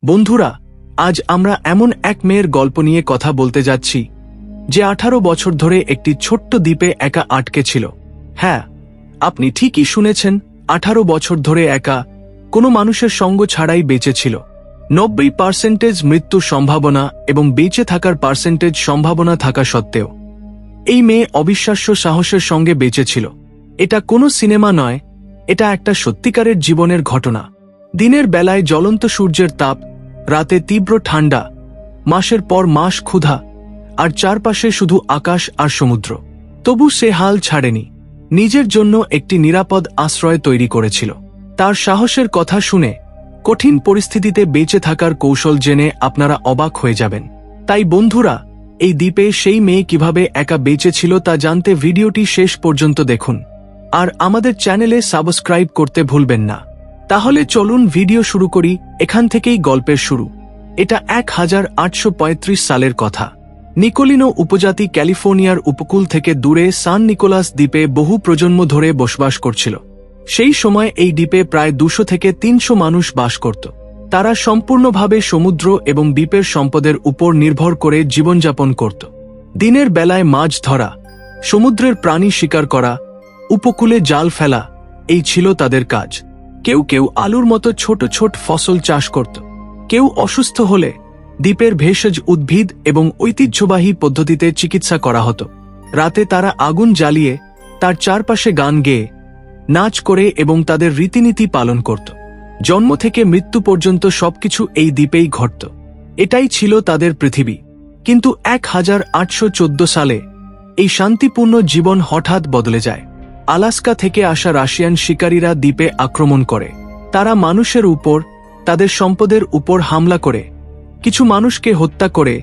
বন্ধুরা, আজ আমরা এমন এক মেয়ের গল্প নিয়ে কথা বলতে যাচ্ছি যে 18 বছর ধরে একটি ছোট্ট দ্বীপে একা আটকে ছিল। হ্যাঁ, আপনি ঠিকই শুনেছেন, 18 বছর ধরে একা, কোনো মানুষের সঙ্গ ছাড়াই বেঁচে ছিল। 90% মৃত্যুর সম্ভাবনা এবং বেঁচে থাকার পার্সেন্টেজ সম্ভাবনা থাকা সত্ত্বেও এই মেয়ে অবিশ্বাস্য সাহসের সঙ্গে বেঁচে ছিল। এটা কোনো সিনেমা নয়, এটা একটা সত্যিকারের জীবনের ঘটনা। দিনের বেলায় জ্বলন্ত সূর্যের তাপ, রাতে তীব্র ঠান্ডা, মাসের পর মাস ক্ষুধা, আর চারপাশে শুধু আকাশ আর সমুদ্র। তবু সে হাল ছাড়েনি, নিজের জন্য একটি নিরাপদ আশ্রয় তৈরি করেছিল। তার সাহসের কথা শুনে, কঠিন পরিস্থিতিতে বেঁচে থাকার কৌশল জেনে আপনারা অবাক হয়ে যাবেন। তাই বন্ধুরা, এই দ্বীপে সেই মেয়ে কিভাবে একা বেঁচে ছিল তা জানতে ভিডিওটি শেষ পর্যন্ত দেখুন। আর আমাদের চ্যানেলে সাবস্ক্রাইব করতে ভুলবেন না। তাহলে চলুন ভিডিও শুরু করি। এখান থেকেই গল্পের শুরু। এটা 1835 সালের কথা। নিকোলিনো উপজাতি ক্যালিফোর্নিয়ার উপকূল থেকে দূরে সান নিকোলাস দ্বীপে বহু প্রজন্ম ধরে বসবাস করছিল। সেই সময় এই দ্বীপে প্রায় 200 থেকে 300 মানুষ বাস করত। তারা সম্পূর্ণভাবে সমুদ্র এবং দ্বীপের সম্পদের উপর নির্ভর করে জীবনযাপন করত। দিনের বেলায় মাছ ধরা, সমুদ্রের প্রাণী শিকার করা, উপকূলে জাল ফেলা, এই ছিল তাদের কাজ। কেউ কেউ আলুর মতো ছোট ছোট ফসল চাষ করত। কেউ অসুস্থ হলে দ্বীপের ভেষজ উদ্ভিদ এবং ঐতিহ্যবাহী পদ্ধতিতে চিকিৎসা করা হতো। রাতে তারা আগুন জ্বালিয়ে তার চারপাশে গান গেয়ে, নাচ করে এবং তাদের রীতিনীতি পালন করত। জন্ম থেকে মৃত্যু পর্যন্ত সবকিছু এই দ্বীপেই ঘটত। এটাই ছিল তাদের পৃথিবী। কিন্তু 1814 সালে এই শান্তিপূর্ণ জীবন হঠাৎ বদলে যায়। আলাস্কা থেকে আসা রাশিয়ান শিকারীরা দ্বীপে আক্রমণ করে। তারা মানুষের উপর, তাদের সম্পদের উপর হামলা করে, কিছু মানুষকে হত্যা করে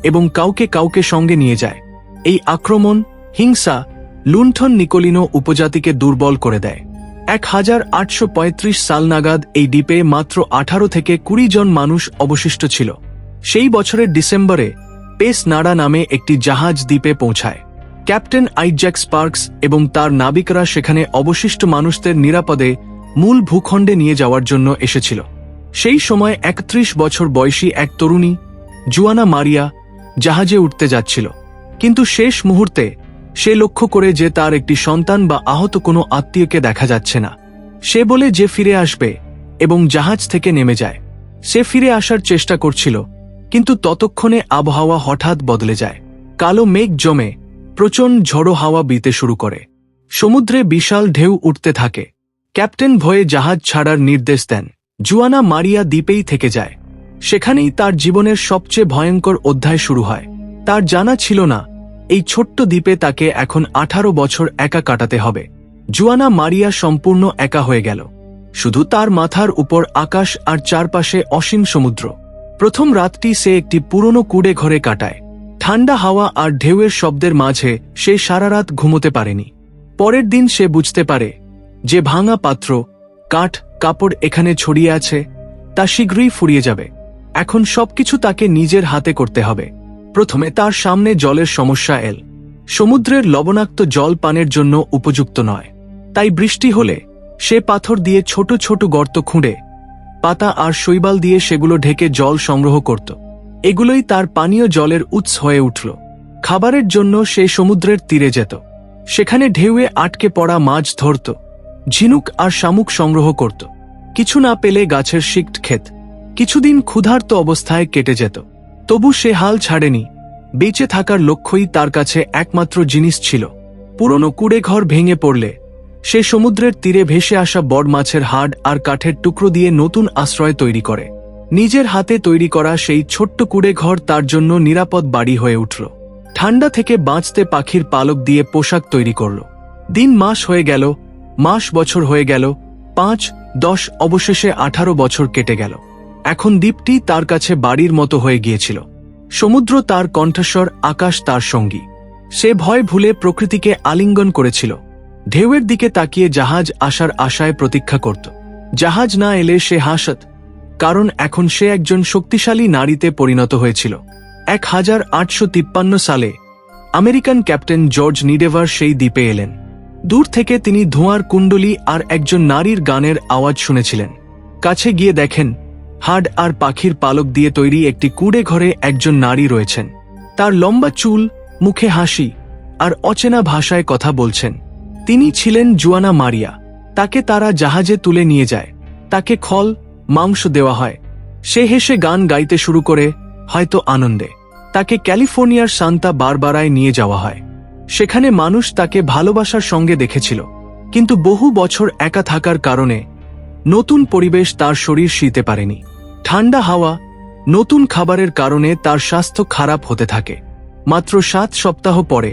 এবং কাউকে কাউকে সঙ্গে নিয়ে যায়। এই আক্রমণ, হিংসা, লুণ্ঠন নিকোলিনো উপজাতিকে দুর্বল করে দেয়। 1835 সাল নাগাদ এই দ্বীপে মাত্র 18 থেকে 20 জন মানুষ অবশিষ্ট ছিল। সেই বছরের ডিসেম্বরে পেস নাড়া নামে একটি জাহাজ দ্বীপে পৌঁছায়। ক্যাপ্টেন আইজ্যাক স্পার্কস এবং তার নাবিকরা সেখানে অবশিষ্ট মানুষদের নিরাপদে মূল ভূখণ্ডে নিয়ে যাওয়ার জন্য এসেছিল। সেই সময় 31 বছর বয়সী এক তরুণী, জুয়ানা মারিয়া, জাহাজে উঠতে যাচ্ছিল। কিন্তু শেষ মুহূর্তে সে লক্ষ্য করে যে তার একটি সন্তান বা আহত কোনো আত্মীয়কে দেখা যাচ্ছে না। সে বলে যে ফিরে আসবে এবং জাহাজ থেকে নেমে যায়। সে ফিরে আসার চেষ্টা করছিল, কিন্তু ততক্ষণে আবহাওয়া হঠাৎ বদলে যায়। কালো মেঘ জমে প্রচণ্ড ঝড়ো হাওয়া বইতে শুরু করে। সমুদ্রে বিশাল ঢেউ উঠতে থাকে। ক্যাপ্টেন ভয়ে জাহাজ ছাড়ার নির্দেশ দেন। জুয়ানা মারিয়া দ্বীপেই থেকে যায়। সেখানেই তার জীবনের সবচেয়ে ভয়ঙ্কর অধ্যায় শুরু হয়। তার জানা ছিল না এই ছোট্ট দ্বীপে তাকে এখন 18 বছর একা কাটাতে হবে। জুয়ানা মারিয়া সম্পূর্ণ একা হয়ে গেল। শুধু তার মাথার উপর আকাশ আর চারপাশে অসীম সমুদ্র। প্রথম রাতটি সে একটি পুরনো কুড়ে ঘরে কাটায়। ঠান্ডা হাওয়া আর ঢেউয়ের শব্দের মাঝে সে সারা রাত ঘুমোতে পারেনি। পরের দিন সে বুঝতে পারে যে ভাঙা পাত্র, কাঠ, কাপড় এখানে ছড়িয়ে আছে, তা শীঘ্রই ফুরিয়ে যাবে। এখন সবকিছু তাকে নিজের হাতে করতে হবে। প্রথমে তার সামনে জলের সমস্যা এল। সমুদ্রের লবণাক্ত জল পানের জন্য উপযুক্ত নয়। তাই বৃষ্টি হলে সে পাথর দিয়ে ছোট ছোট গর্ত খুঁড়ে, পাতা আর শৈবাল দিয়ে সেগুলো ঢেকে জল সংগ্রহ করত। এগুলোই তার পানীয় জলের উৎস হয়ে উঠল। খাবারের জন্য সে সমুদ্রের তীরে যেত। সেখানে ঢেউয়ে আটকে পড়া মাছ ধরত, ঝিনুক আর শামুক সংগ্রহ করত। কিছু না পেলে গাছের শিকট খেত। কিছুদিন ক্ষুধার্ত অবস্থায় কেটে যেত। তবু সে হাল ছাড়েনি। বেঁচে থাকার লক্ষ্যই তার কাছে একমাত্র জিনিস ছিল। পুরনো কুড়ে ঘর ভেঙে পড়লে সে সমুদ্রের তীরে ভেসে আসা বড় মাছের হাড় আর কাঠের টুকরো দিয়ে নতুন আশ্রয় তৈরি করে। নিজের হাতে তৈরি করা সেই ছোট্ট কুড়ে ঘর তার জন্য নিরাপদ বাড়ি হয়ে উঠল। ঠান্ডা থেকে বাঁচতে পাখির পালক দিয়ে পোশাক তৈরি করল। দিন মাস হয়ে গেল, মাস বছর হয়ে গেল, 5, 10, অবশেষে 18 বছর কেটে গেল। এখন দ্বীপটি তার কাছে বাড়ির মতো হয়ে গিয়েছিল। সমুদ্র তার কণ্ঠস্বর, আকাশ তার সঙ্গী। সে ভয় ভুলে প্রকৃতিকে আলিঙ্গন করেছিল। ঢেউয়ের দিকে তাকিয়ে জাহাজ আসার আশায় প্রতীক্ষা করত। জাহাজ না এলে সে হাসত, কারণ এখন সে একজন শক্তিশালী নারীতে পরিণত হয়েছিল। 1853 সালে আমেরিকান ক্যাপ্টেন জর্জ নিডেভার সেই দ্বীপে এলেন। দূর থেকে তিনি ধোঁয়ার কুণ্ডলী আর একজন নারীর গানের আওয়াজ শুনেছিলেন। কাছে গিয়ে দেখেন হাড় আর পাখির পালক দিয়ে তৈরি একটি কুঁড়ে ঘরে একজন নারী রয়েছেন। তার লম্বা চুল, মুখে হাসি আর অচেনা ভাষায় কথা বলছেন। তিনি ছিলেন জুয়ানা মারিয়া। তাকে তারা জাহাজে তুলে নিয়ে যায়। তাকে খল, মাংস দেওয়া হয়। সে হেসে গান গাইতে শুরু করে, হয়তো আনন্দে। তাকে ক্যালিফোর্নিয়ার সান্তা বারবারায় নিয়ে যাওয়া হয়। সেখানে মানুষ তাকে ভালোবাসার সঙ্গে দেখেছিল, কিন্তু বহু বছর একা থাকার কারণে নতুন পরিবেশ তার শরীর সইতে পারেনি। ঠান্ডা হাওয়া, নতুন খাবারের কারণে তার স্বাস্থ্য খারাপ হতে থাকে। মাত্র 7 সপ্তাহ পরে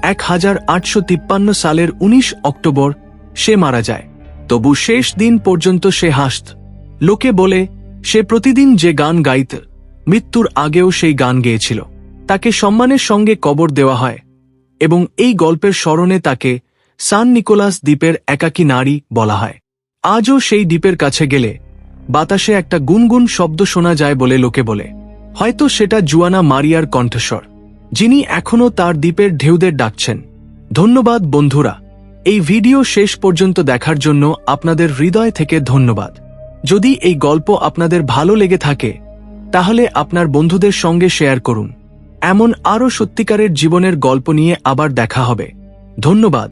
1853 সালের 19 অক্টোবর সে মারা যায়। তবু শেষ দিন পর্যন্ত সে হাসত। লোকে বলে সে প্রতিদিন যে গান গাইত, মৃত্যুর আগেও সেই গান গেয়েছিল। তাকে সম্মানের সঙ্গে কবর দেওয়া হয় এবং এই গল্পের স্মরণে তাকে সান নিকোলাস দ্বীপের একাকী নারী বলা হয়। আজও সেই দ্বীপের কাছে গেলে বাতাসে একটা গুনগুন শব্দ শোনা যায় বলে লোকে বলে। হয়তো সেটা জুয়ানা মারিয়ার কণ্ঠস্বর, যিনি এখনও তার দ্বীপের ঢেউদের ডাকছেন। ধন্যবাদ বন্ধুরা, এই ভিডিও শেষ পর্যন্ত দেখার জন্য আপনাদের হৃদয় থেকে ধন্যবাদ। যদি এই গল্প আপনাদের ভালো লেগে থাকে তাহলে আপনার বন্ধুদের সঙ্গে শেয়ার করুন। এমন আরও সত্যিকারের জীবনের গল্প নিয়ে আবার দেখা হবে। ধন্যবাদ।